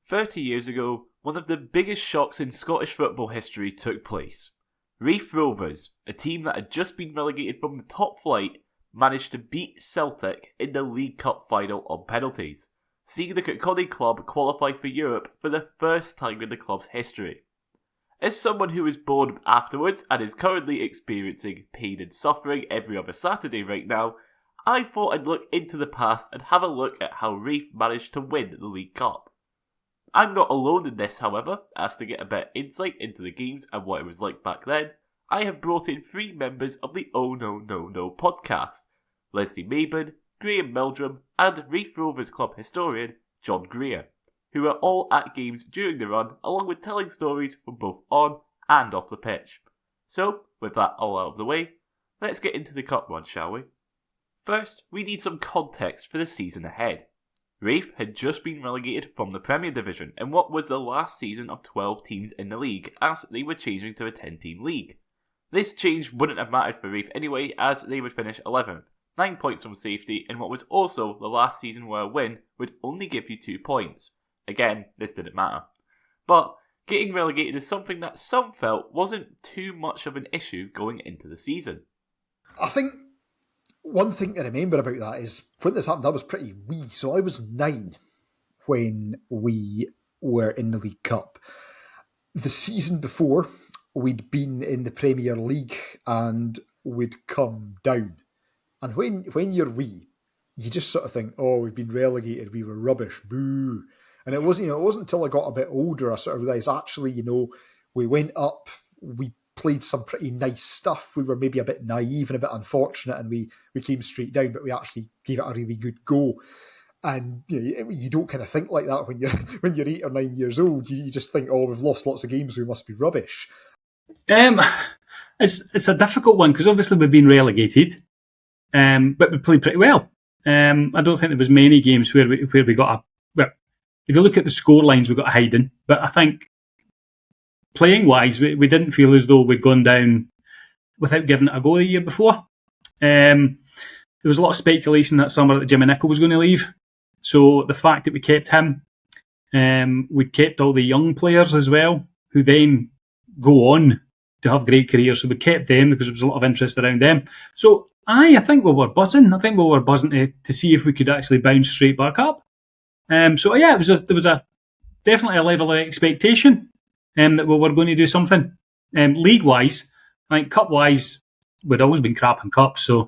30 years ago, one of the biggest shocks in Scottish football history took place. Raith Rovers, a team that had just been relegated from the top flight, managed to beat Celtic in the League Cup final on penalties, seeing the Kirkcaldy club qualify for Europe for the first time in the club's history. As someone who was born afterwards and is currently experiencing pain and suffering every other Saturday right now, I thought I'd look into the past and have a look at how Raith managed to win the League Cup. I'm not alone in this, however, as to get a bit of insight into the games and what it was like back then, I have brought in 3 members of the Oh No No No podcast, Leslie Maben, Graeme Meldrum and Raith Rovers club historian John Greer, who are all at games during the run along with telling stories from both on and off the pitch. So, with that all out of the way, let's get into the cup run, shall we? First, we need some context for the season ahead. Raith had just been relegated from the Premier Division in what was the last season of 12 teams in the league, as they were changing to a 10-team league. This change wouldn't have mattered for Raith anyway, as they would finish 11th, 9 points from safety in what was also the last season where a win would only give you 2 points. Again, this didn't matter. But getting relegated is something that some felt wasn't too much of an issue going into the season. I think one thing to remember about that is when this happened, I was pretty wee. So I was 9 when we were in the League Cup. The season before, we'd been in the Premier League and we'd come down. And when you're wee, you just sort of think, oh, we've been relegated, we were rubbish, boo. And it wasn't until I got a bit older I sort of realised, actually, we went up, we played some pretty nice stuff. We were maybe a bit naive and a bit unfortunate, and we came straight down, but we actually gave it a really good go. And you don't kind of think like that when you're 8 or 9 years old. You just think, oh, we've lost lots of games, we must be rubbish. It's a difficult one because obviously we've been relegated, but we played pretty well. I don't think there was many games where we got if you look at the score lines, we got a hiding. But I think playing-wise, we didn't feel as though we'd gone down without giving it a go the year before. There was a lot of speculation that summer that Jimmy Nicholl was going to leave. So the fact that we kept him, we kept all the young players as well, who then go on to have great careers. So we kept them because there was a lot of interest around them. So I think we were buzzing. I think we were buzzing to see if we could actually bounce straight back up. There was definitely a level of expectation that we were going to do something. League-wise, I think cup-wise, we'd always been crap in cups, so.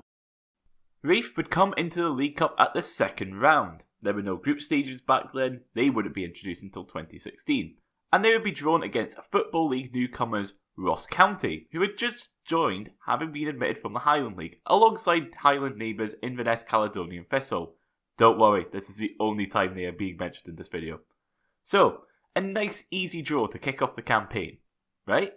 Raith would come into the League Cup at the second round. There were no group stages back then, they wouldn't be introduced until 2016. And they would be drawn against Football League newcomers Ross County, who had just joined, having been admitted from the Highland League, alongside Highland neighbours Inverness Caledonian Thistle. Don't worry, this is the only time they are being mentioned in this video. So, a nice easy draw to kick off the campaign, right?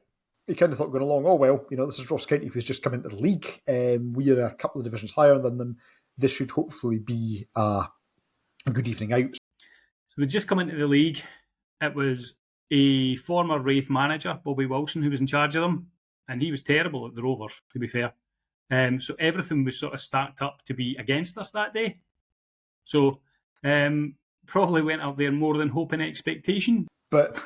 You kind of thought going along, oh well, this is Ross County who's just come into the league. We are a couple of divisions higher than them. This should hopefully be a good evening out. So they just come into the league. It was a former Raith manager, Bobby Wilson, who was in charge of them, and he was terrible at the Rovers, to be fair. So everything was sort of stacked up to be against us that day. So probably went up there more than hope and expectation. But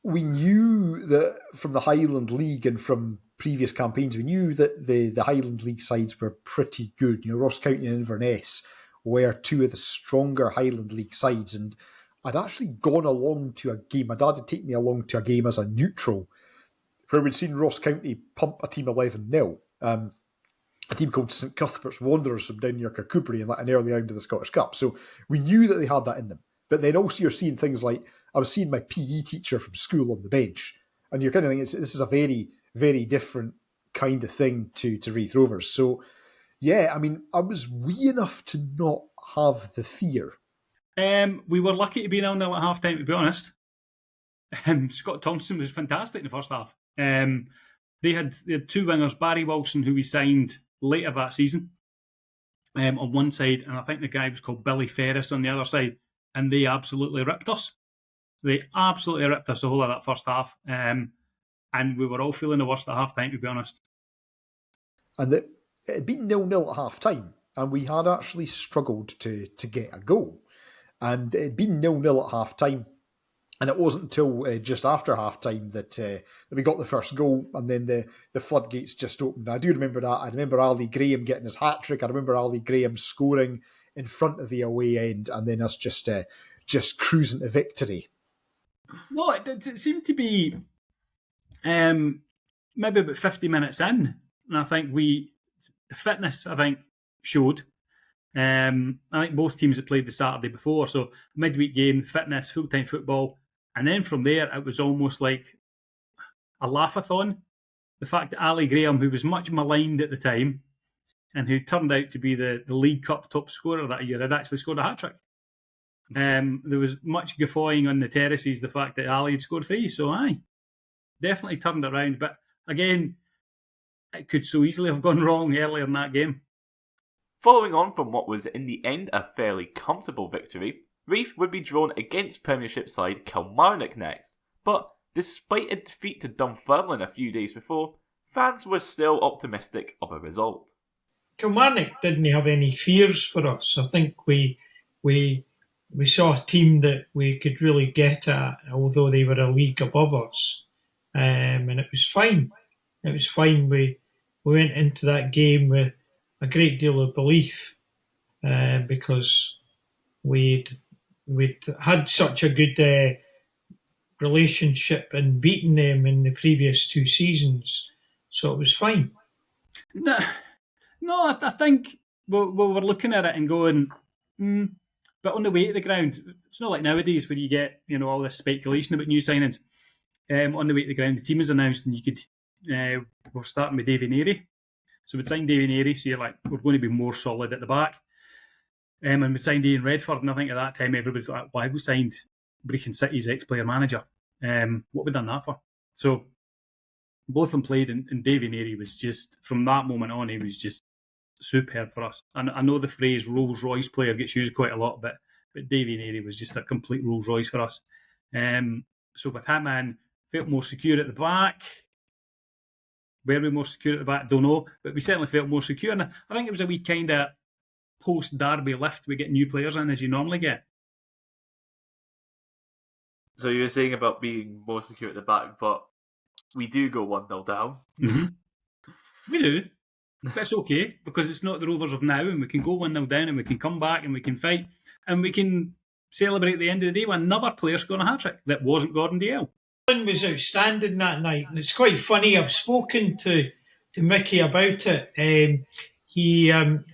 we knew that from the Highland League and from previous campaigns, we knew that the Highland League sides were pretty good. Ross County and Inverness were 2 of the stronger Highland League sides. And I'd actually gone along to a game. My dad had taken me along to a game as a neutral where we'd seen Ross County pump a team 11-0. A team called St Cuthbert's Wanderers from down near Kirkcaldy in an early round of the Scottish Cup. So we knew that they had that in them. But then also you're seeing things like, I was seeing my PE teacher from school on the bench. And you're kind of thinking, this is a very, very different kind of thing to Raith Rovers. So, yeah, I mean, I was wee enough to not have the fear. We were lucky to be 0-0 at half-time, to be honest. Scott Thompson was fantastic in the first half. They had 2 wingers, Barry Wilson, who we signed later that season, on one side, and I think the guy was called Billy Ferris on the other side, and they absolutely ripped us. They absolutely ripped us the whole of that first half, and we were all feeling the worst at half-time, to be honest. And it had been 0-0 at half-time, and we had actually struggled to get a goal. And it had been 0-0 at half-time, And it wasn't until just after half-time that we got the first goal, and then the floodgates just opened. I do remember that. I remember Ali Graham getting his hat-trick. I remember Ali Graham scoring in front of the away end, and then us just cruising to victory. No, it seemed to be maybe about 50 minutes in, and I think the fitness, showed. I think both teams had played the Saturday before, so midweek game, fitness, full-time football, and then from there it was almost like a laugh-a-thon. The fact that Ali Graham, who was much maligned at the time, and who turned out to be the League Cup top scorer that year, had actually scored a hat-trick. There was much guffawing on the terraces, the fact that Ali had scored 3, so aye, definitely turned it around. But again, it could so easily have gone wrong earlier in that game. Following on from what was in the end a fairly comfortable victory, Raith would be drawn against Premiership side Kilmarnock next, but despite a defeat to Dunfermline a few days before, fans were still optimistic of a result. Kilmarnock didn't have any fears for us. I think we saw a team that we could really get at, although they were a league above us, and it was fine. It was fine. We went into that game with a great deal of belief because we'd had such a good relationship and beaten them in the previous 2 seasons, so it was fine. No, I think we were looking at it and going, but on the way to the ground, it's not like nowadays where you get all this speculation about new signings. On the way to the ground, the team is announced, and you could we're starting with Davy Neary. So we'd signed Davy Neary, so you're like, we're going to be more solid at the back. And we signed Ian Redford, and I think at that time everybody's like, why have we signed Brecon City's ex-player manager? What have we done that for? So both of them played, and Davy Neary was just, from that moment on, he was just superb for us. And I know the phrase Rolls Royce player gets used quite a lot, but Davy Neary was just a complete Rolls Royce for us. So with him in, felt more secure at the back. Were we more secure at the back? Don't know, but we certainly felt more secure. And I think it was a wee kind of post-Derby lift. We get new players in as you normally get. So you were saying about being more secure at the back, but we do go 1-0 down. Mm-hmm. We do. But it's okay, because it's not the Rovers of now, and we can go 1-0 down, and we can come back, and we can fight, and we can celebrate at the end of the day with another player scoring a hat-trick that wasn't Gordon Dalziel. Was outstanding that night, and it's quite funny. I've spoken to Mickey about it.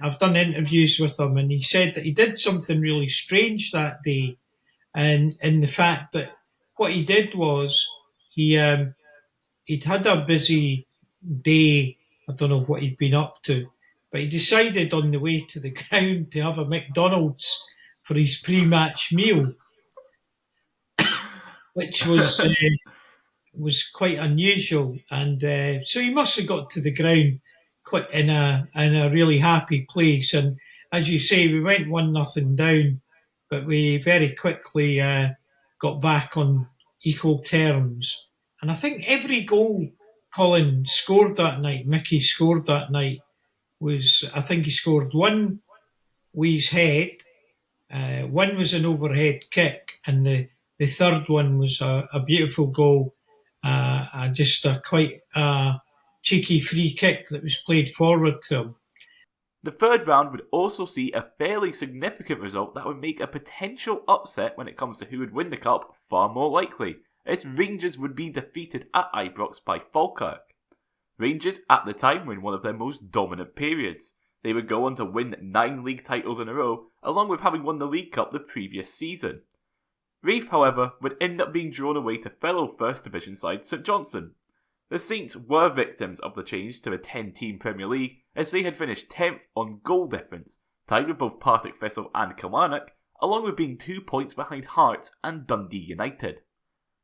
I've done interviews with him, and he said that he did something really strange that day, and in the fact that what he did was he'd had a busy day. I don't know what he'd been up to, but he decided on the way to the ground to have a McDonald's for his pre-match meal, which was quite unusual, and so he must have got to the ground quite in a really happy place. And as you say, we went 1-0 down, but we very quickly got back on equal terms. And I think every goal Colin scored that night, Mickey scored that night, I think he scored one with his head, one was an overhead kick, and the third one was a beautiful goal, just a quite cheeky free kick that was played forward to him. The third round would also see a fairly significant result that would make a potential upset when it comes to who would win the cup far more likely, as Rangers would be defeated at Ibrox by Falkirk. Rangers at the time were in one of their most dominant periods. They would go on to win 9 league titles in a row, along with having won the League Cup the previous season. Raith, however, would end up being drawn away to fellow First Division side St Johnstone. The Saints were victims of the change to a 10-team Premier League, as they had finished 10th on goal difference, tied with both Partick Thistle and Kilmarnock, along with being 2 points behind Hearts and Dundee United.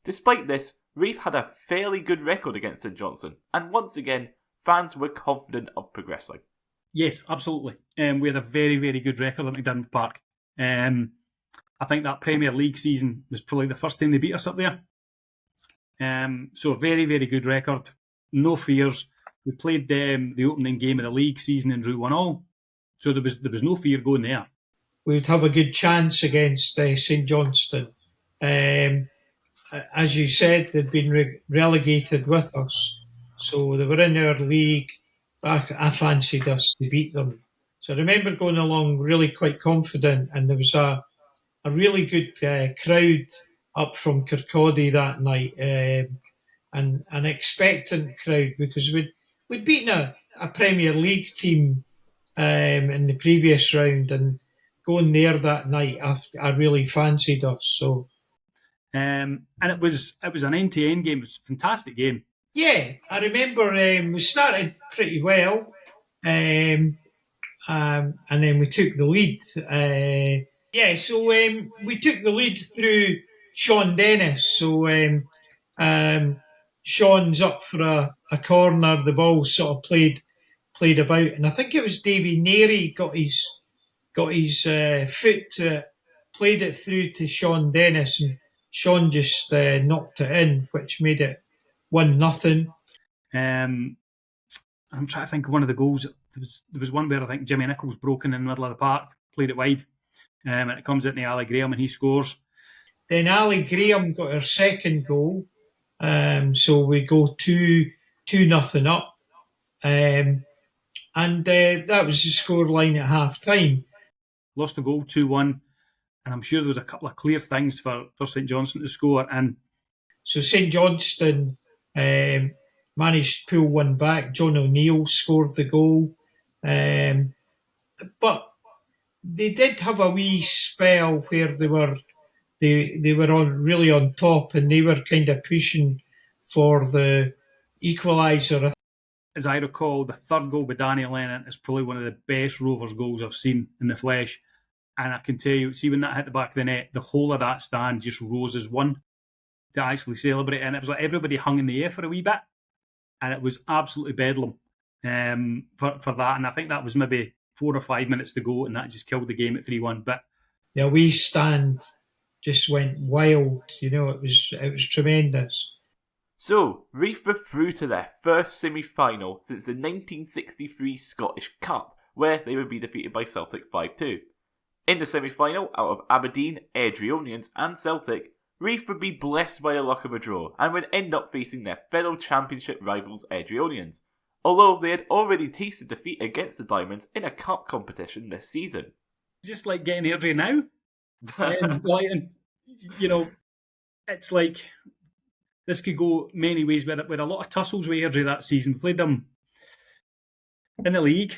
Despite this, Raith had a fairly good record against St Johnstone, and once again, fans were confident of progressing. Yes, absolutely. We had a very, very good record at McDiarmid Park. I think that Premier League season was probably the first time they beat us up there. So a very, very good record. No fears. We played the opening game of the league season and drew 1-1. So there was no fear going there. We would have a good chance against St Johnstone. as you said, they'd been relegated with us. So they were in our league. I fancied us to beat them. So I remember going along really quite confident, and there was a really good crowd up from Kirkcaldy that night, and an expectant crowd because we'd beaten a Premier League team in the previous round, and going there that night, I really fancied us. So, and it was an end-to-end game. It was a fantastic game. Yeah, I remember we started pretty well, and then we took the lead. So we took the lead through Sean Dennis. So Sean's up for a corner. The ball sort of played about, and I think it was Davy Neary got his foot to it, played it through to Sean Dennis, and Sean just knocked it in, which made it 1-0. I'm trying to think of one of the goals. There was one where I think Jimmy Nichols broke in the middle of the park, played it wide, and it comes into Ali Graeme and he scores. Then Ali Graeme got our second goal, so we go 2-0 up, and that was the scoreline at half time. Lost the goal 2-1, and I'm sure there was a couple of clear things for St Johnstone to score. And so St Johnstone managed to pull one back. John O'Neill scored the goal, but they did have a wee spell where they were really on top, and they were kind of pushing for the equalizer. As I recall, the third goal by Danny Lennon is probably one of the best Rovers goals I've seen in the flesh. And I can tell you, see when that hit the back of the net, the whole of that stand just rose as one to actually celebrate. And it was like everybody hung in the air for a wee bit. And it was absolutely bedlam for that. And I think that was maybe 4 or 5 minutes to go, and that just killed the game at 3-1. But yeah, we stand just went wild. It was tremendous. So, Raith were through to their first semi-final since the 1963 Scottish Cup, where they would be defeated by Celtic 5-2. In the semi-final, out of Aberdeen, Airdrieonians and Celtic, Raith would be blessed by the luck of a draw and would end up facing their fellow championship rivals Airdrieonians, although they had already tasted defeat against the Diamonds in a cup competition this season. Just like getting Airdrie now. It's like this could go many ways. We had a lot of tussles with Airdrie that season. We played them in the league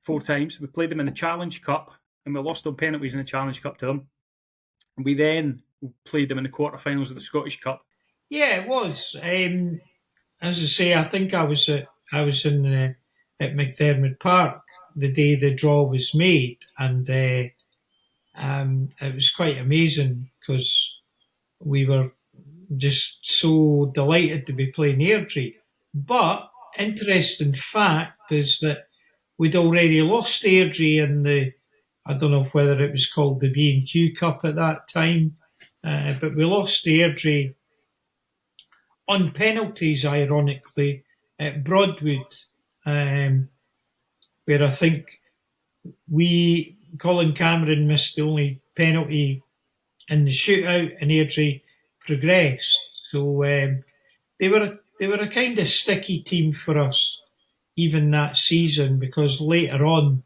4 times. We played them in the Challenge Cup, and we lost on penalties in the Challenge Cup to them. And we then played them in the quarterfinals of the Scottish Cup. Yeah, it was. As I say, I think I was at McDermott Park the day the draw was made, and it was quite amazing because we were just so delighted to be playing Airdrie. But interesting fact is that we'd already lost Airdrie in the, I don't know whether it was called the B&Q Cup at that time, but we lost Airdrie on penalties, ironically, at Broadwood, where I think Colin Cameron missed the only penalty in the shootout, and Airdrie progressed. So they were a kind of sticky team for us, even that season, because later on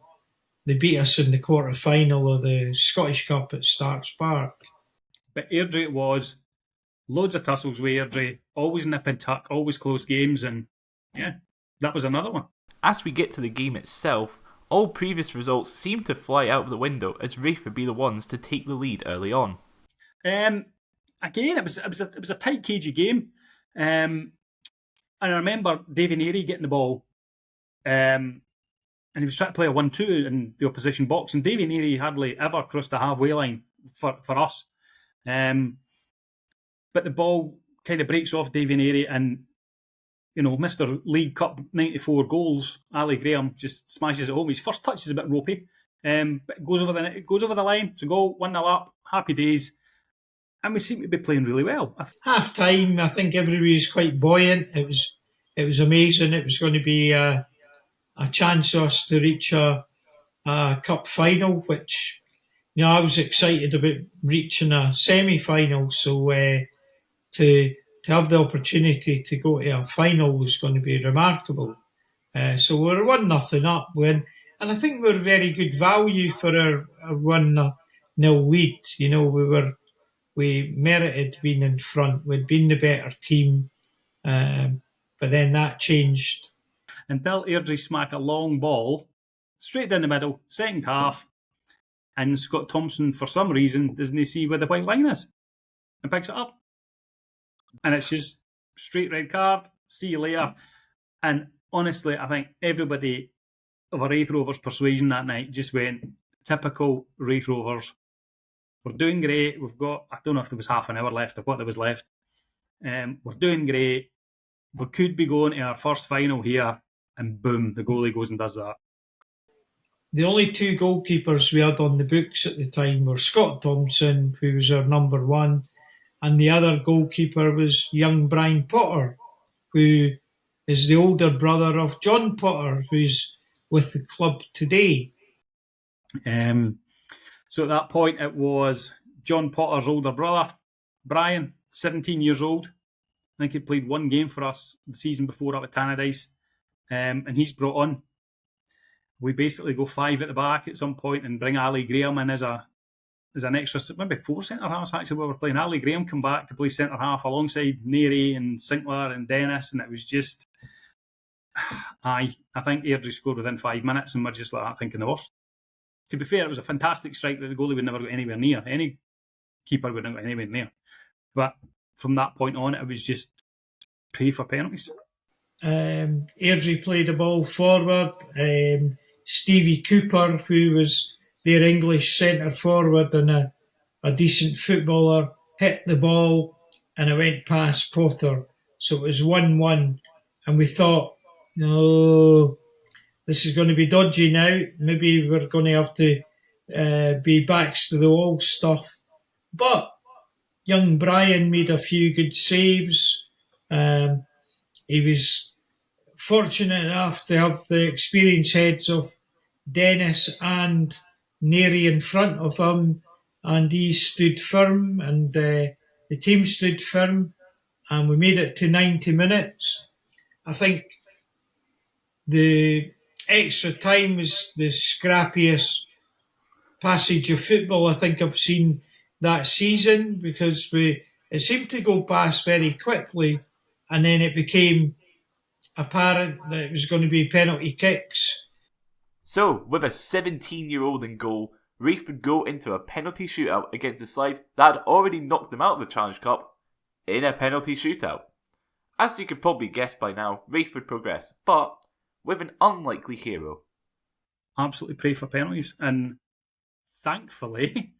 they beat us in the quarter-final of the Scottish Cup at Starks Park. But Airdrie it was. Loads of tussles with Airdrie, always nip and tuck, always close games, and yeah, that was another one. As we get to the game itself, all previous results seem to fly out of the window as Raith would be the ones to take the lead early on. Again, it was a tight, cagey game, and I remember Davy Neary getting the ball, and he was trying to play a 1-2 in the opposition box, and Davy Neary hardly ever crossed the halfway line for us. But the ball kind of breaks off Davy Neary, and Mr. League Cup 94 goals, Ali Graeme just smashes it home. His first touch is a bit ropey, but it goes over the line. So goal, 1-0 up, happy days. And we seem to be playing really well. Half time, I think everybody was quite buoyant. It was amazing. It was going to be a chance for us to reach a cup final, which I was excited about reaching a semi-final. So to have the opportunity to go to a final was going to be remarkable. So we were 1-0 up when, and I think we were very good value for our 1-0 lead. You know, we merited being in front. We'd been the better team, but then that changed. Until Airdrie smack a long ball straight down the middle, second half, and Scott Thompson, for some reason, doesn't see where the white line is and picks it up. And it's just straight red card, see you later. And honestly, I think everybody of a Raith Rovers persuasion that night just went, typical Raith Rovers. We're doing great. We've got, I don't know if there was half an hour left or what there was left. We're doing great. We could be going to our first final here, and boom, the goalie goes and does that. The only two goalkeepers we had on the books at the time were Scott Thompson, who was our number one, and the other goalkeeper was young Brian Potter, who is the older brother of John Potter, who's with the club today. So at that point, it was John Potter's older brother, Brian, 17 years old. I think he played one game for us the season before up at Tannadice, and he's brought on. We basically go 5 at the back at some point and bring Ali Graham in as an extra, maybe 4 centre halves actually. We were playing Ali Graham come back to play centre half alongside Neri and Sinclair and Dennis, and it was just, I think Airdrie scored within 5 minutes, and we're just like thinking the worst. To be fair, it was a fantastic strike that the goalie would never go anywhere near. Any keeper would never go anywhere near. But from that point on, it was just pray for penalties. Airdrie played the ball forward. Stevie Cooper, who was their English centre forward and a decent footballer, hit the ball and it went past Potter. So it was 1-1. And we thought, no, this is going to be dodgy now. Maybe we're going to have to be backs to the wall stuff. But young Brian made a few good saves. He was fortunate enough to have the experienced heads of Dennis and Neri in front of him, and he stood firm, and the team stood firm, and we made it to 90 minutes. I think the extra time was the scrappiest passage of football I think I've seen that season, because it seemed to go past very quickly, and then it became apparent that it was going to be penalty kicks. So, with a 17-year-old in goal, Raith would go into a penalty shootout against a side that had already knocked them out of the Challenge Cup in a penalty shootout. As you could probably guess by now, Raith would progress, but with an unlikely hero. Absolutely pray for penalties, and thankfully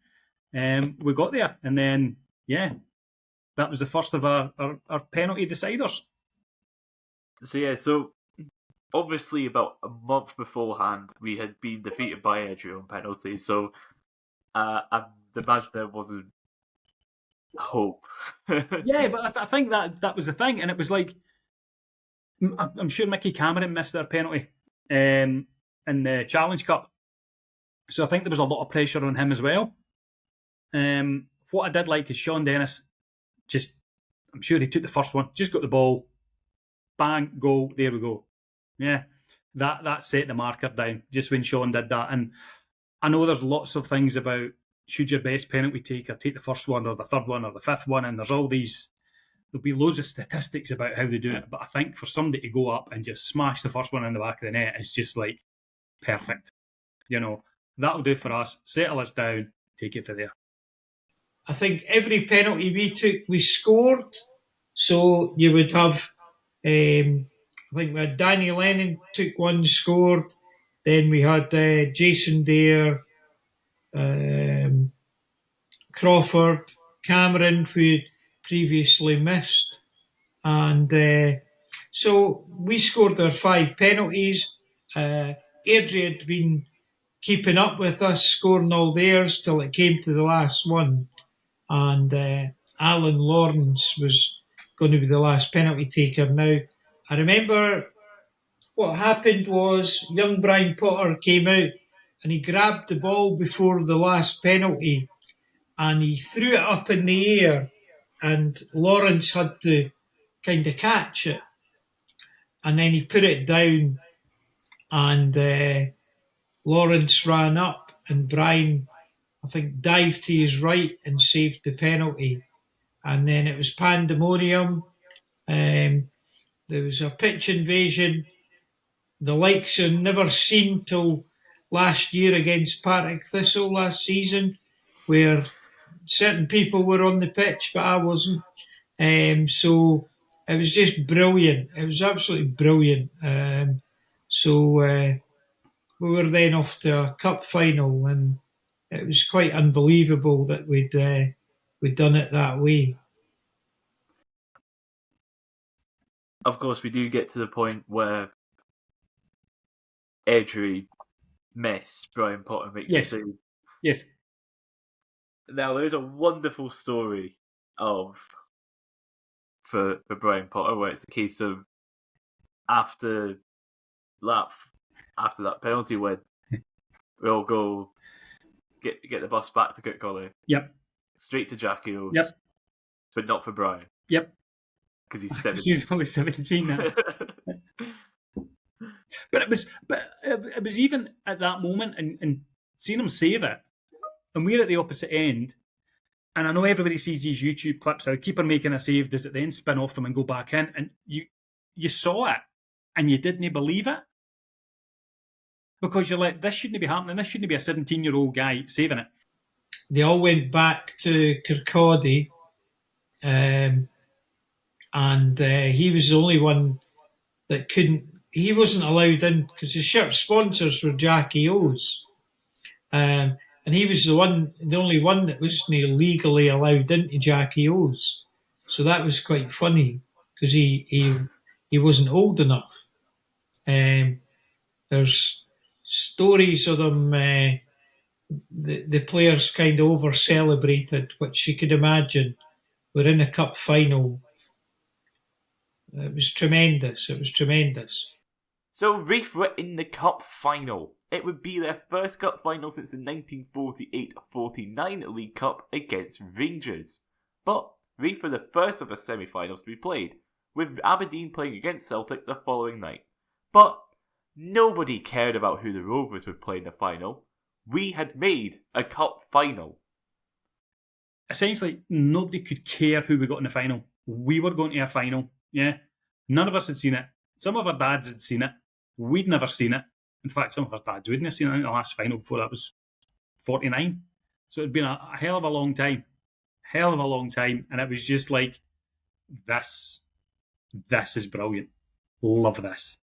we got there, and then that was the first of our penalty deciders. So obviously about a month beforehand we had been defeated by Airdrie on penalties, so I'd imagine there wasn't hope. Yeah, but I think that was the thing, and it was like, I'm sure Mickey Cameron missed their penalty in the Challenge Cup, so I think there was a lot of pressure on him as well. What I did like is Sean Dennis, I'm sure he took the first one, just got the ball, bang, goal, there we go. Yeah, that set the marker down just when Sean did that. And I know there's lots of things about should your best penalty taker take the first one or the third one or the fifth one, and there'll be loads of statistics about how they do it, but I think for somebody to go up and just smash the first one in the back of the net is just like perfect. You know, that'll do for us, settle us down, take it for there. I think every penalty we took, we scored. So you would have, I think we had Danny Lennon took one, scored. Then we had Jason Dare, Crawford, Cameron, who previously missed. And so we scored our 5 penalties. Airdrie had been keeping up with us, scoring all theirs till it came to the last one. And Alan Lawrence was going to be the last penalty taker. Now, I remember what happened was young Brian Potter came out and he grabbed the ball before the last penalty and he threw it up in the air and Lawrence had to kind of catch it, and then he put it down, and Lawrence ran up, and Brian, I think, dived to his right and saved the penalty, and then it was pandemonium. There was a pitch invasion, the likes I've never seen till last year against Partick Thistle last season, where certain people were on the pitch, but I wasn't. So it was just brilliant. It was absolutely brilliant. So we were then off to a cup final, and it was quite unbelievable that we'd done it that way. Of course, we do get to the point where Airdrie miss, Brian Potter makes a save. Yes. Now, there's a wonderful story for Brian Potter where it's a case of after that penalty win, we all go get the bus back to Kirkcaldy. Yep. Straight to Jackie O's. Yep. But not for Brian. Yep. Because he's 17. He's only 17 now. But it was even at that moment and seeing him save it, and we're at the opposite end, and I know everybody sees these YouTube clips of the keeper making a save, does it then spin off them and go back in, and you saw it and you didn't believe it, because you're like, this shouldn't be happening, this shouldn't be a 17-year-old guy saving it. They all went back to Kirkcaldy, and he was the only one that couldn't. He wasn't allowed in because his shirt sponsors were Jackie O's, and he was the only one that wasn't legally allowed into Jackie O's. So that was quite funny because he wasn't old enough. There's stories of them. The players kind of over celebrated, which you could imagine. We're in a cup final. It was tremendous. So Raith were in the cup final. It would be their first cup final since the 1948-49 League Cup against Rangers. But Raith were the first of the semi-finals to be played, with Aberdeen playing against Celtic the following night. But nobody cared about who the Rovers would play in the final. We had made a cup final. Essentially, nobody could care who we got in the final. We were going to a final, yeah. None of us had seen it. Some of our dads had seen it. We'd never seen it. In fact, some of our dads wouldn't have seen it in the last final before that was 49. So it'd been a hell of a long time. And it was just like, this is brilliant. Love this.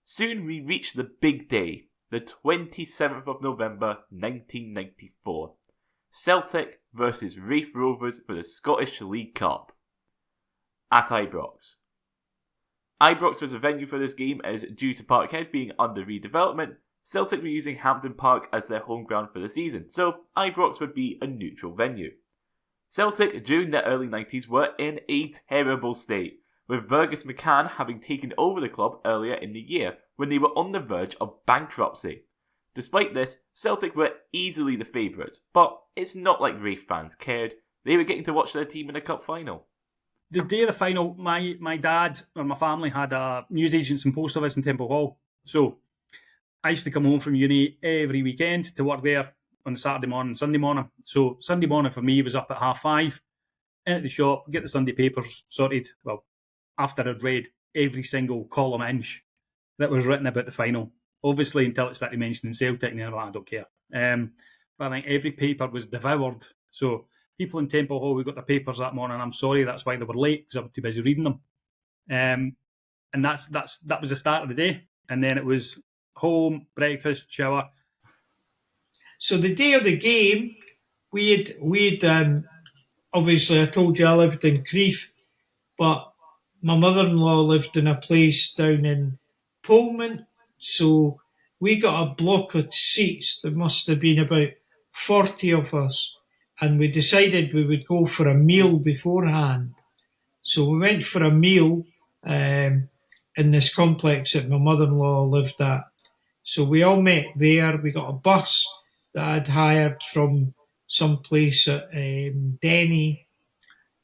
Soon we reached the big day, the 27th of November 1994. Celtic versus Raith Rovers for the Scottish League Cup at Ibrox. Ibrox was the venue for this game as, due to Parkhead being under redevelopment, Celtic were using Hampden Park as their home ground for the season, so Ibrox would be a neutral venue. Celtic, during the early 90s, were in a terrible state, with Fergus McCann having taken over the club earlier in the year when they were on the verge of bankruptcy. Despite this, Celtic were easily the favourites, but it's not like Raith fans cared. They were getting to watch their team in a cup final. The day of the final, my dad or my family had a newsagents and post office in Temple Hall. So I used to come home from uni every weekend to work there on the Saturday morning and Sunday morning. So Sunday morning for me was up at 5:30, in at the shop, get the Sunday papers sorted. Well, after I'd read every single column inch that was written about the final. Obviously, until it started mentioning Celtic, and I don't care. But I think every paper was devoured. So people in Temple Hall who got their papers that morning, I'm sorry, that's why they were late, because I was too busy reading them. And that was the start of the day. And then it was home, breakfast, shower. So the day of the game, we'd obviously, I told you I lived in Crieff, but my mother-in-law lived in a place down in Pullman. So we got a block of seats. There must have been about 40 of us. And we decided we would go for a meal beforehand. So we went for a meal in this complex that my mother-in-law lived at. So we all met there. We got a bus that I'd hired from some place at Denny.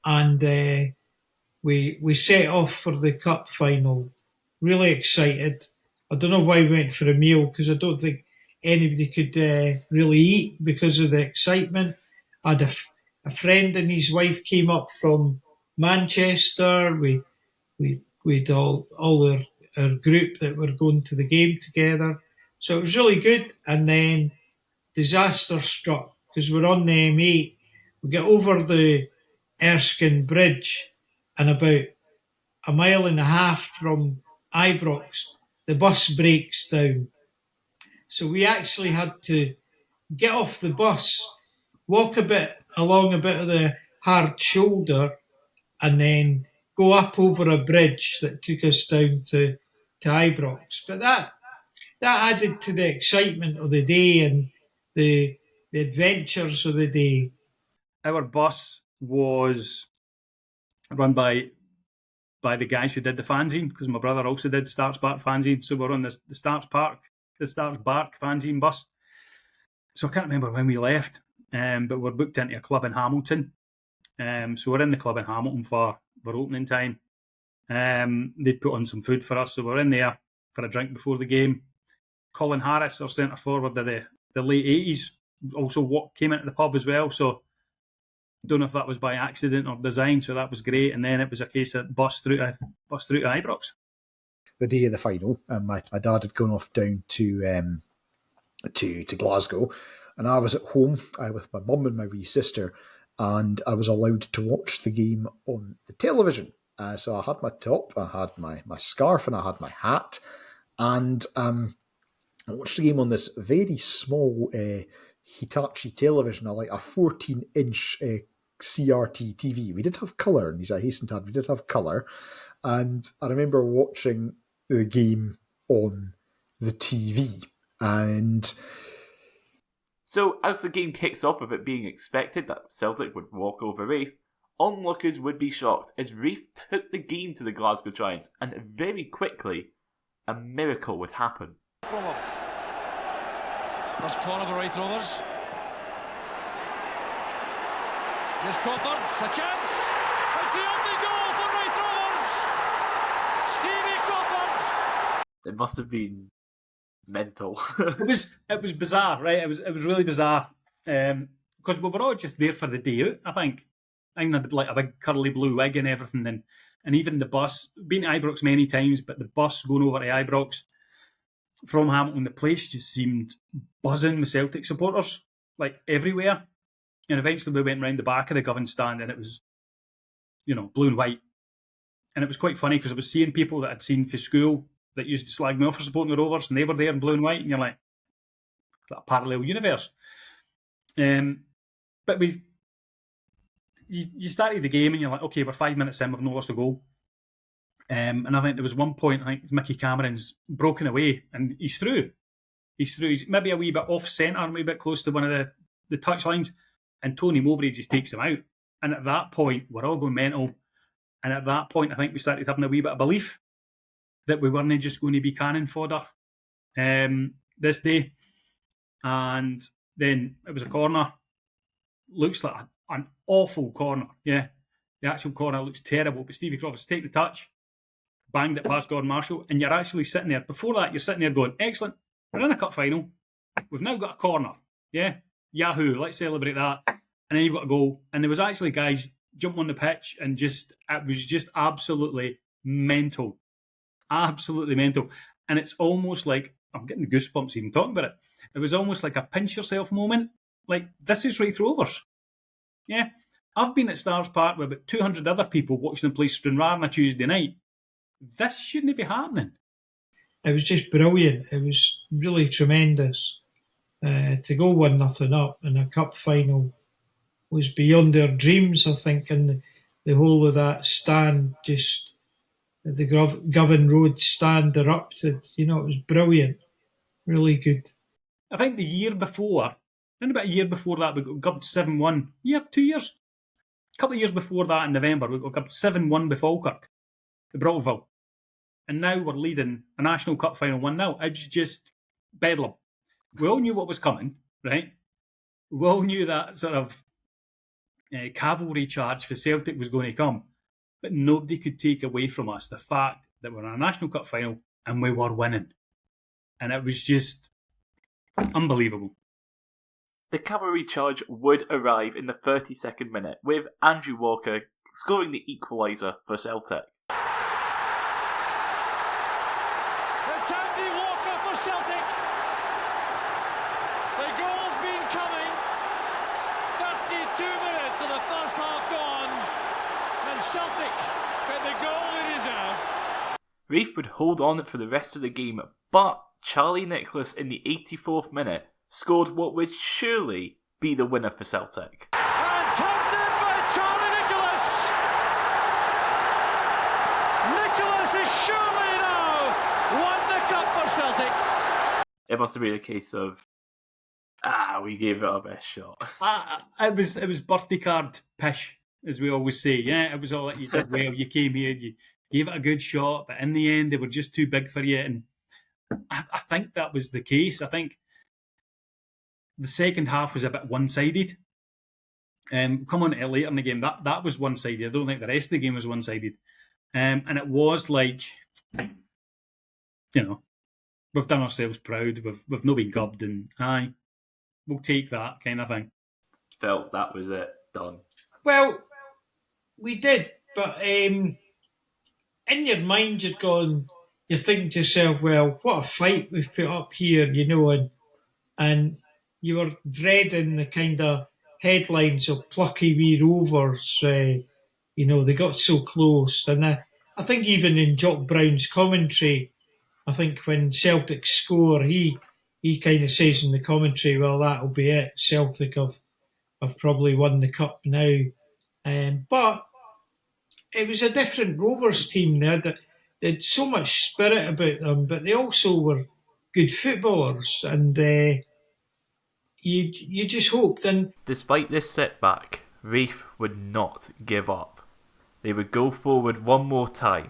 and we set off for the cup final. Really excited. I don't know why we went for a meal, because I don't think anybody could really eat because of the excitement. I had a friend and his wife came up from Manchester. We'd all our group that were going to the game together. So it was really good. And then disaster struck because we're on the M8. We get over the Erskine Bridge, and about a mile and a half from Ibrox, the bus breaks down. So we actually had to get off the bus, walk a bit along a bit of the hard shoulder, and then go up over a bridge that took us down to Ibrox. But that added to the excitement of the day and the adventures of the day. Our bus was run by the guys who did the fanzine, because my brother also did Starts Bark fanzine, so we're on the Starts Bark fanzine bus. So I can't remember when we left, but we're booked into a club in Hamilton. So we're in the club in Hamilton for opening time. They'd put on some food for us, so we're in there for a drink before the game. Colin Harris, our centre forward of the late 80s, also came into the pub as well, so I don't know if that was by accident or design, so that was great. And then it was a case of bus through to Ibrox. The day of the final, my dad had gone off down to Glasgow, and I was at home with my mum and my wee sister, and I was allowed to watch the game on the television. So I had my top, I had my scarf, and I had my hat, and I watched the game on this very small Hitachi television, like a 14-inch CRT TV. We did have colour, and I hasten to add, we did have colour, and I remember watching the game on the TV. And so, as the game kicks off with it being expected that Celtic would walk over Raith, onlookers would be shocked as Raith took the game to the Glasgow Giants, and very quickly, a miracle would happen. First corner of the Raith Rovers. Here's Coffords, a chance! It's the only goal for Raith Rovers! Stevie Coffords! It must have been mental. It was bizarre, right? It was really bizarre, because we were all just there for the day out. I think I had like a big curly blue wig and everything, and even the bus. Been to Ibrox many times, but the bus going over to Ibrox from Hamilton, the place just seemed buzzing with Celtic supporters, like everywhere. And eventually we went round the back of the Govan stand, and it was, blue and white. And it was quite funny because I was seeing people that I'd seen for school that used to slag me off for supporting the Rovers, and they were there in blue and white, and you're like, is that a parallel universe? But you started the game, and you're like, okay, we're 5 minutes in, we've no lost a goal. And I think there was one point, I think Mickey Cameron's broken away, and he's through. He's maybe a wee bit off centre, a wee bit close to one of the touch lines, and Tony Mowbray just takes him out. And at that point, we're all going mental. And at that point, I think we started having a wee bit of belief that we weren't just going to be cannon fodder this day. And then it was a corner. Looks like an awful corner. Yeah, the actual corner looks terrible. But Stevie Crawford's taking the touch, banged it past Gordon Marshall, and you're actually sitting there. Before that, you're sitting there going, excellent, we're in a cup final. We've now got a corner. Yeah, yahoo, let's celebrate that. And then you've got a goal. And there was actually guys jump on the pitch, and it was just absolutely mental. Absolutely mental. And it's almost like, I'm getting the goosebumps even talking about it. It was almost like a pinch yourself moment. Like, this is Raith Rovers. Yeah. I've been at Stars Park with about 200 other people watching the place Stranraer on a Tuesday night. This shouldn't be happening. It was just brilliant. It was really tremendous. To go 1-0 up in a cup final was beyond their dreams, I think, and the whole of that stand, just the Govan Road stand erupted. It was brilliant. Really good. I think the year before, around about a year before that, we got gubbed 7-1. Yeah, 2 years. A couple of years before that in November, we got gubbed 7-1 by Falkirk, the Brattleville. And now we're leading a National Cup final 1-0. It's just bedlam. We all knew what was coming, right? We all knew that sort of cavalry charge for Celtic was going to come, but nobody could take away from us the fact that we're in a National Cup final and we were winning. And it was just unbelievable. The cavalry charge would arrive in the 32nd minute, with Andrew Walker scoring the equaliser for Celtic. It's Andy Walker for Celtic. The goal's been coming. 32 minutes of the first half gone, and Celtic get the goal they deserve. Raith would hold on for the rest of the game, but Charlie Nicholas in the 84th minute scored what would surely be the winner for Celtic. And tapped in by Charlie Nicholas. Nicholas is surely now won the cup for Celtic. It must have been a case of, we gave it our best shot. It was birthday card pish, as we always say. Yeah, it was all that you did well. You came here, you gave it a good shot, but in the end, they were just too big for you. And I think that was the case. I think the second half was a bit one-sided. Come on to it later in the game. That was one-sided. I don't think the rest of the game was one-sided. And it was like, we've done ourselves proud. We've not been gubbed, and we'll take that kind of thing. Felt that was it. Done. Well, we did, but in your mind you're thinking to yourself, well, what a fight we've put up here, and you were dreading the kind of headlines of plucky wee Rovers. They got so close. And I think even in Jock Brown's commentary, I think when Celtic score, he kind of says in the commentary, well, that'll be it. Celtic have probably won the cup now. But it was a different Rovers team. They had so much spirit about them, but they also were good footballers. And you just hoped. And despite this setback, Raith would not give up. They would go forward one more time,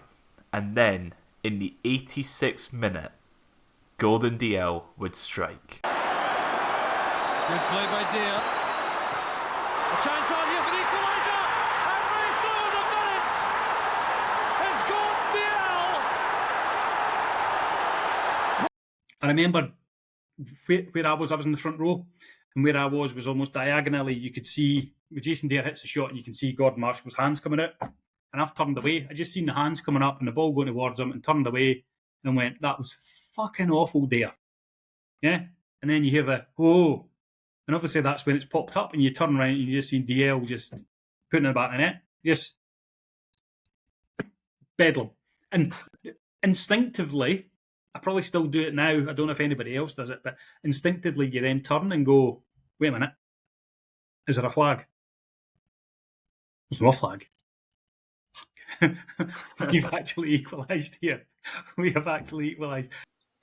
and then in the 86th minute, Gordon DL would strike. Good play by Deer. A chance on here for the equaliser, and Raith Rovers have done it. It's Gordon DL. I remember where I was in the front row, and where I was almost diagonally. You could see, when Jason Dare hits the shot, and you can see Gordon Marshall's hands coming out. And I've turned away. I just seen the hands coming up and the ball going towards him, and turned away and went, that was fucking awful, Dare. Yeah? And then you hear the, oh. And obviously that's when it's popped up, and you turn around and you just see DL just putting it back in it. Just bedlam. And instinctively, I probably still do it now. I don't know if anybody else does it, but instinctively you then turn and go, wait a minute, is there a flag? There's no flag. You've actually equalised here. We have actually equalised.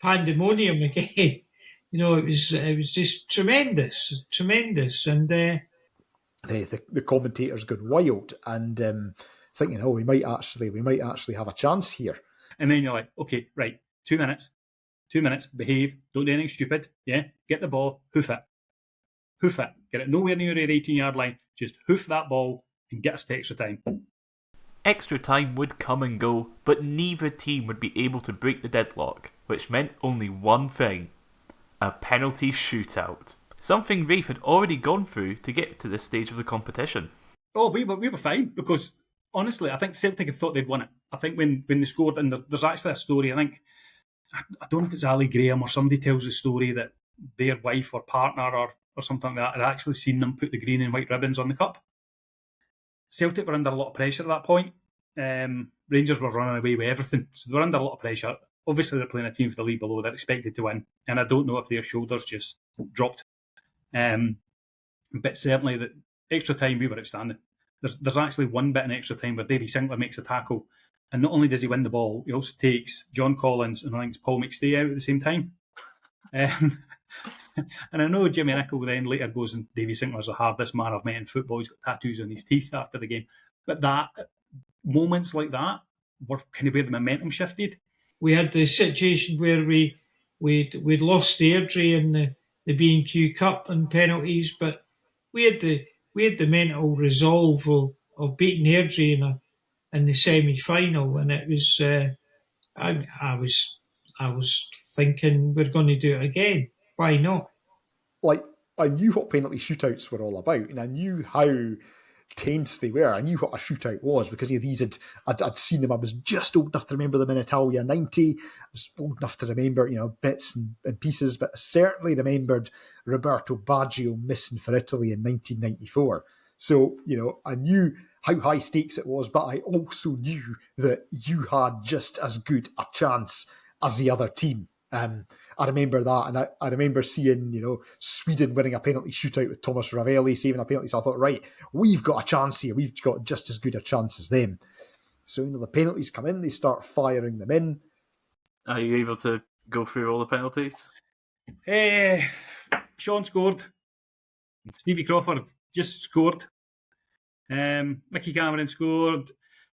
Pandemonium again. It was just tremendous, and the commentators got wild and thinking, we might actually have a chance here. And then you're like, okay, right, 2 minutes, behave, don't do anything stupid, yeah, get the ball, hoof it, get it nowhere near your 18-yard line, just hoof that ball and get us to extra time. Extra time would come and go, but neither team would be able to break the deadlock, which meant only one thing: a penalty shootout. Something Raith had already gone through to get to this stage of the competition. Oh, we were fine, because honestly, I think Celtic had thought they'd won it. I think when they scored, and there's actually a story, I don't know if it's Ali Graham or somebody tells the story that their wife or partner or something like that had actually seen them put the green and white ribbons on the cup. Celtic were under a lot of pressure at that point. Rangers were running away with everything, so they were under a lot of pressure. Obviously, they're playing a team for the league below. They're expected to win, and I don't know if their shoulders just dropped. But certainly, the extra time, we were outstanding. There's actually one bit in extra time where Davy Sinclair makes a tackle, and not only does he win the ball, he also takes John Collins and I think it's Paul McStay out at the same time. And I know Jimmy Nicholl then later goes, and Davy Sinclair's the hardest man I've met in football. He's got tattoos on his teeth after the game. But moments like that were kind of where the momentum shifted. We had the situation where we'd lost the Airdrie in the B&Q Cup and penalties, but we had the we had the mental resolve of beating Airdrieonians in the semi-final, and it was. I was thinking we're going to do it again. Why not? Like, I knew what penalty shootouts were all about, and I knew how tense they were. I knew what a shootout was because these I'd seen them. I was just old enough to remember them in Italia '90. I was old enough to remember, bits and pieces, but I certainly remembered Roberto Baggio missing for Italy in 1994. So, I knew how high stakes it was, but I also knew that you had just as good a chance as the other team. I remember that, and I remember seeing, Sweden winning a penalty shootout with Thomas Ravelli saving a penalty. So I thought, right, we've got a chance here. We've got just as good a chance as them. So, the penalties come in, they start firing them in. Are you able to go through all the penalties? Sean scored. Stevie Crawford just scored. Mickey Cameron scored.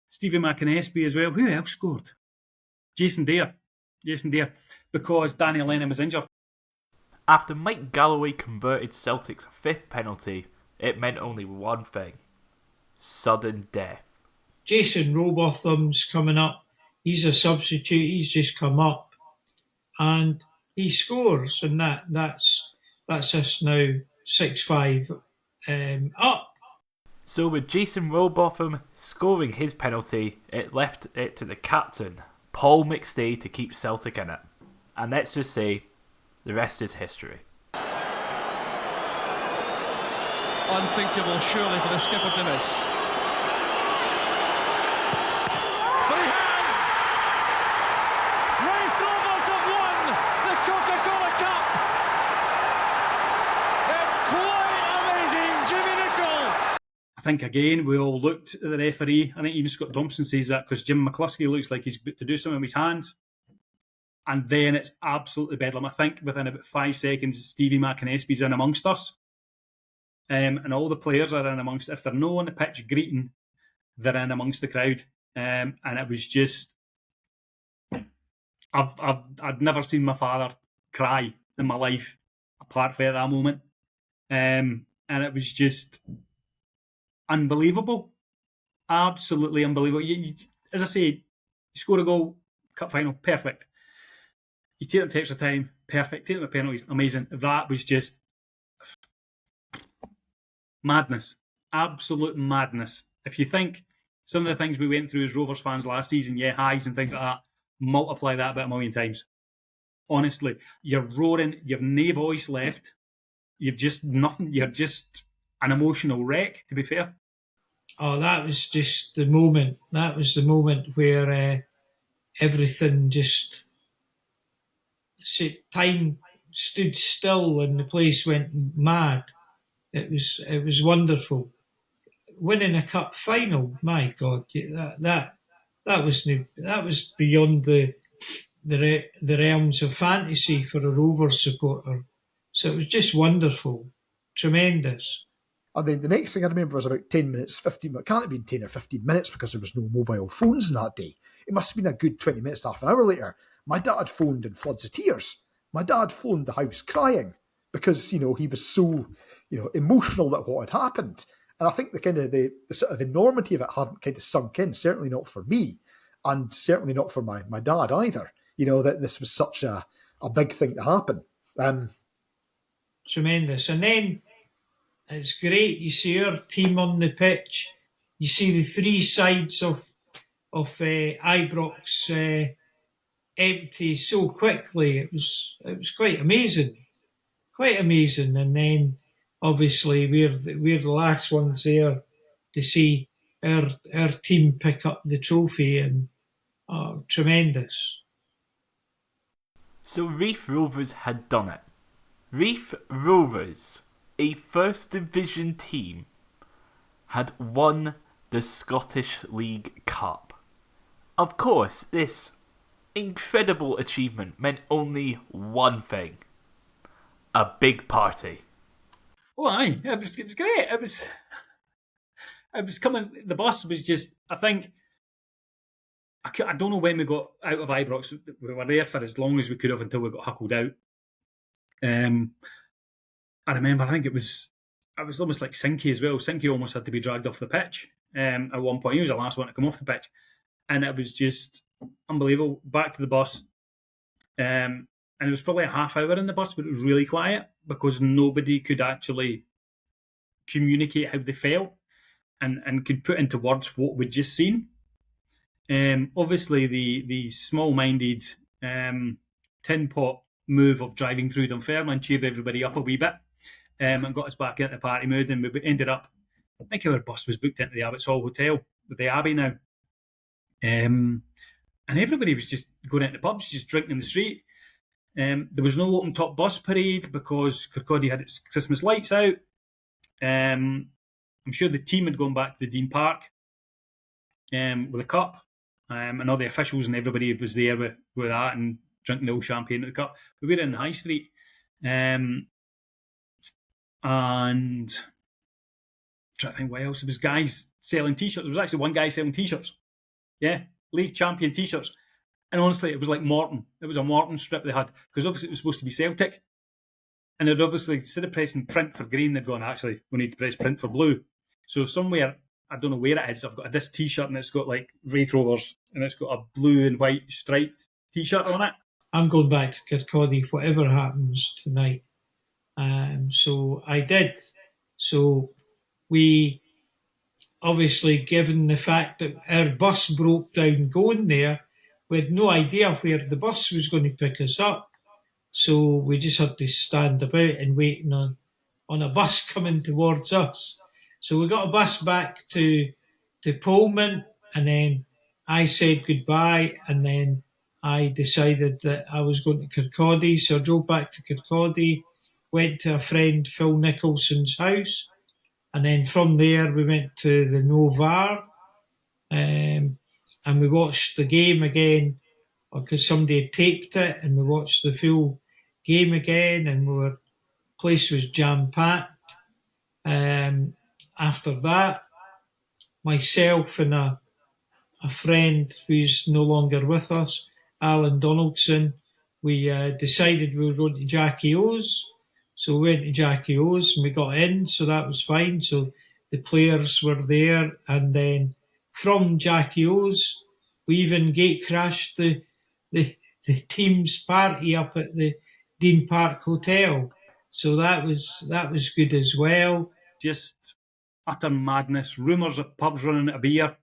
Stevie McInnesby as well. Who else scored? Jason Dare, because Danny Lennon was injured. After Mike Galloway converted Celtic's fifth penalty, it meant only one thing: sudden death. Jason Rowbotham's coming up. He's a substitute. He's just come up, and he scores, and that's us now 6-5 up. So with Jason Rowbotham scoring his penalty, it left it to the captain, Paul McStay, to keep Celtic in it. And let's just say, the rest is history. Unthinkable, surely, for the skipper to miss. But he has! Raith Rovers have won the Coca-Cola Cup! It's quite amazing, Jimmy Nicholl! I think, again, we all looked at the referee. I think even Scott Thompson says that because Jim McCluskey looks like he's about to do something with his hands. And then it's absolutely bedlam. I think within about 5 seconds, Stevie McInnesby's in amongst us. And all the players are in amongst, if they're not on the pitch greeting, they're in amongst the crowd. And it was just, I'd never seen my father cry in my life, apart from that moment. And it was just unbelievable. Absolutely unbelievable. As I say, you score a goal, cup final, perfect. You take them to extra time, perfect. Take them to penalties, amazing. That was just madness. Absolute madness. If you think some of the things we went through as Rovers fans last season, highs and things like that, multiply that about a million times. Honestly, you're roaring, you've no voice left. You've just nothing. You're just an emotional wreck, to be fair. Oh, that was just the moment. That was the moment where everything just... time stood still and the place went mad. It was wonderful. Winning a cup final, my God, that was beyond the realms of fantasy for a Rovers supporter. So it was just wonderful, tremendous. And then the next thing I remember was about 10 minutes, 15 minutes. It can't have been 10 or 15 minutes because there was no mobile phones in that day. It must have been a good 20 minutes, half an hour later. My dad phoned in floods of tears. My dad phoned the house crying because, he was so, emotional at what had happened. And I think the sort of enormity of it hadn't kind of sunk in, certainly not for me, and certainly not for my dad either, that this was such a big thing to happen. Tremendous. And then it's great. You see our team on the pitch. You see the three sides of Ibrox empty so quickly. It was quite amazing. Quite amazing. And then obviously we're the last ones there to see our team pick up the trophy, and tremendous. So Raith Rovers had done it. Raith Rovers, a First Division team, had won the Scottish League Cup. Of course, this incredible achievement meant only one thing: a big party. Oh, aye. It was great. It was coming. The bus was just, I think, I don't know when we got out of Ibrox. We were there for as long as we could have until we got huckled out. I remember, I think it was it was almost like Sinky as well. Sinky almost had to be dragged off the pitch at one point. He was the last one to come off the pitch. And it was just unbelievable. Back to the bus. And it was probably a half hour in the bus, but it was really quiet because nobody could actually communicate how they felt and could put into words what we'd just seen. Obviously, the small-minded tin pot move of driving through Dunfermline cheered everybody up a wee bit and got us back into the party mood, and we ended up, I think our bus was booked into the Abbots Hall Hotel with the Abbey now. And everybody was just going into the pubs, just drinking in the street. There was no open top bus parade because Kirkcaldy had its Christmas lights out. I'm sure the team had gone back to the Dean Park with a cup, and all the officials and everybody was there with that and drinking the old champagne at the cup. We were in the High Street, and I'm trying to think what else. There was guys selling T-shirts. There was actually one guy selling T-shirts. Yeah, league champion T-shirts. And honestly, it was like Morton. It was a Morton strip they had, because obviously it was supposed to be Celtic. And they'd obviously, instead of pressing print for green, they'd gone, actually, we need to press print for blue. So somewhere, I don't know where it is, I've got this T-shirt and it's got like Raith Rovers and it's got a blue and white striped T-shirt on it. I'm going back to Kirkcaldy, whatever happens tonight. So I did. So we, obviously, given the fact that our bus broke down going there, we had no idea where the bus was going to pick us up. So we just had to stand about and waiting on a bus coming towards us. So we got a bus back to Pullman, and then I said goodbye, and then I decided that I was going to Kirkcaldy. So I drove back to Kirkcaldy, went to a friend, Phil Nicholson's house, and then from there we went to the Novar, and we watched the game again because somebody had taped it, and we watched the full game again, and the place was jam-packed. After that, myself and a friend who's no longer with us, Alan Donaldson, we decided we were going to Jackie O's. So we went to Jackie O's and we got in, so that was fine. So the players were there, and then from Jackie O's, we even gate crashed the team's party up at the Dean Park Hotel. So that was good as well. Just utter madness. Rumours of pubs running out of beer.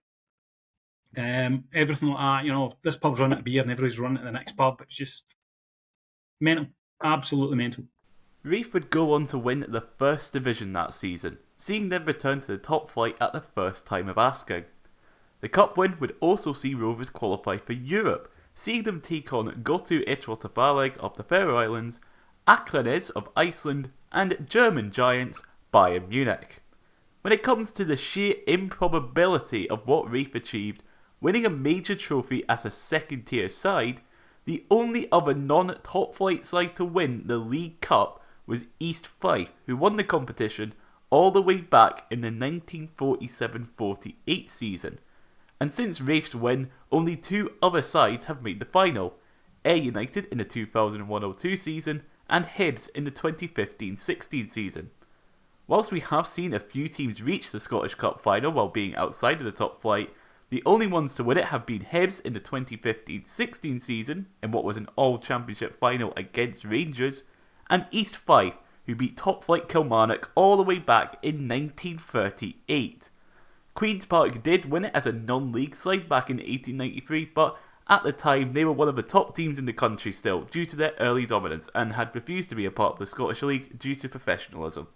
Everything like that. This pub's running out of beer and everybody's running to the next pub. It's just mental. Absolutely mental. Raith would go on to win the First Division that season, seeing them return to the top flight at the first time of asking. The cup win would also see Rovers qualify for Europe, seeing them take on Gotu Ichwatafalig of the Faroe Islands, Akranes of Iceland, and German giants Bayern Munich. When it comes to the sheer improbability of what Raith achieved, winning a major trophy as a second-tier side, the only other non-top flight side to win the League Cup was East Fife, who won the competition all the way back in the 1947-48 season. And since Raith's win, only two other sides have made the final, Ayr United in the 2001-02 season and Hibs in the 2015-16 season. Whilst we have seen a few teams reach the Scottish Cup final while being outside of the top flight, the only ones to win it have been Hibs in the 2015-16 season, in what was an all-championship final against Rangers, and East Fife, who beat top flight Kilmarnock all the way back in 1938. Queen's Park did win it as a non-league side back in 1893, but at the time they were one of the top teams in the country still, due to their early dominance, and had refused to be a part of the Scottish League due to professionalism.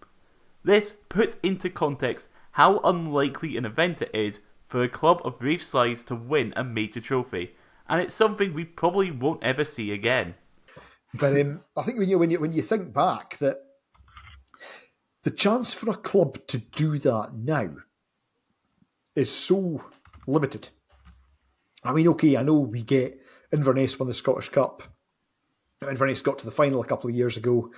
This puts into context how unlikely an event it is for a club of Raith's size to win a major trophy, and it's something we probably won't ever see again. But I think when you think back, that the chance for a club to do that now is so limited. I mean, okay, I know we get Inverness won the Scottish Cup. Inverness got to the final a couple of years ago.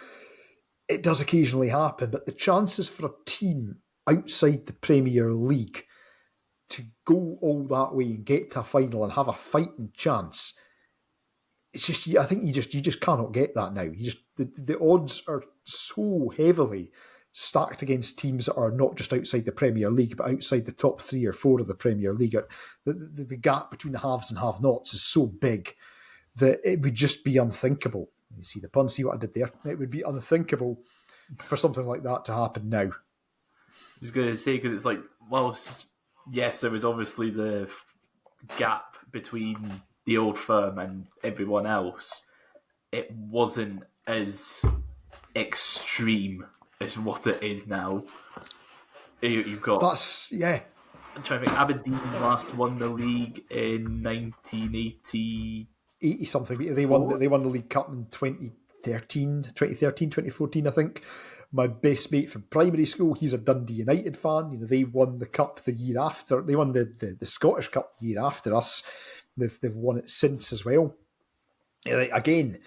It does occasionally happen, but the chances for a team outside the Premier League to go all that way and get to a final and have a fighting chance, it's just, I think you just cannot get that now. The odds are so heavily stacked against teams that are not just outside the Premier League, but outside the top 3 or 4 of the Premier League. The gap between the haves and have-nots is so big that it would just be unthinkable. You see the pun, see what I did there? It would be unthinkable for something like that to happen now. I was going to say, because it's like, well, yes, there was obviously the gap between the old firm and everyone else. It wasn't as extreme as what it is now. You've got... That's, yeah. I'm trying to think, Aberdeen last won the league in 1980... 80-something. They won the League Cup in 2013, 2014, I think. My best mate from primary school, he's a Dundee United fan. You know, they won the cup the year after. They won the Scottish Cup the year after us. They've won it since as well. Again,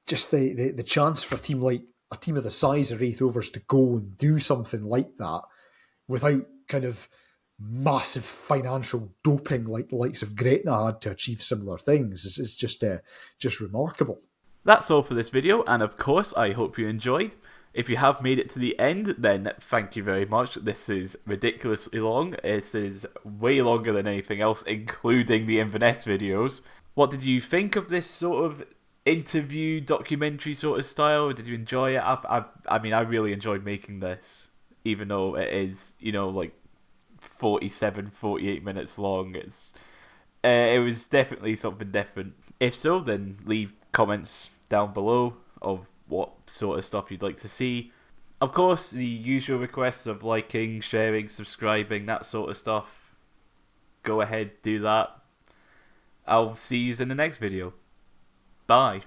just the chance for a team of the size of Raith Rovers to go and do something like that without kind of massive financial doping like the likes of Gretna had to achieve similar things is just remarkable. That's all for this video, and of course I hope you enjoyed. If you have made it to the end, then thank you very much. This is ridiculously long. This is way longer than anything else, including the Inverness videos. What did you think of this sort of interview, documentary sort of style? Did you enjoy it? I mean, I really enjoyed making this, even though it is, like 47, 48 minutes long. It was definitely something different. If so, then leave comments down below of what sort of stuff you'd like to see. Of course, the usual requests of liking, sharing, subscribing, that sort of stuff. Go ahead, do that. I'll see you in the next video. Bye.